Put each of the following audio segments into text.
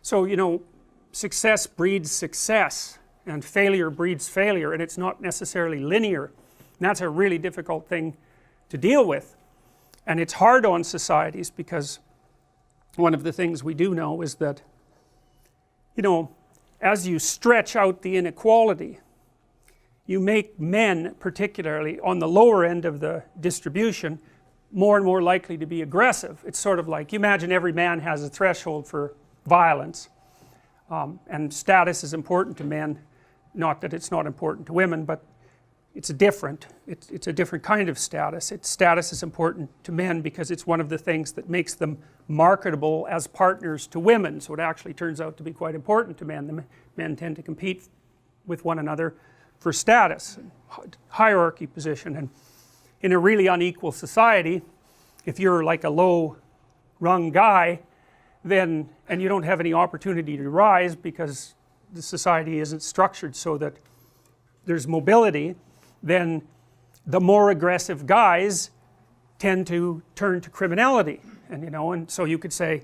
So, you know, success breeds success, and failure breeds failure, and it's not necessarily linear. And that's a really difficult thing to deal with. And it's hard on societies, because one of the things we do know is that, you know, as you stretch out the inequality, you make men, particularly on the lower end of the distribution, more and more likely to be aggressive. It's sort of like, you imagine every man has a threshold for violence, and status is important to men, not that it's not important to women, but it's a different kind of status. Status is important to men because it's one of the things that makes them marketable as partners to women, so it actually turns out to be quite important to men. The men tend to compete with one another for status, hierarchy position, and in a really unequal society, if you're like a low rung guy, then, and you don't have any opportunity to rise because the society isn't structured so that there's mobility, then the more aggressive guys tend to turn to criminality. And you know, and so you could say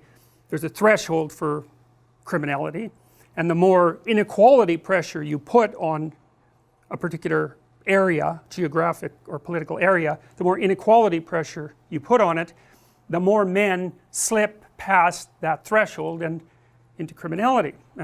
there's a threshold for criminality, and the more inequality pressure you put on a particular area, geographic or political area, the more inequality pressure you put on it, the more men slip past that threshold and into criminality. And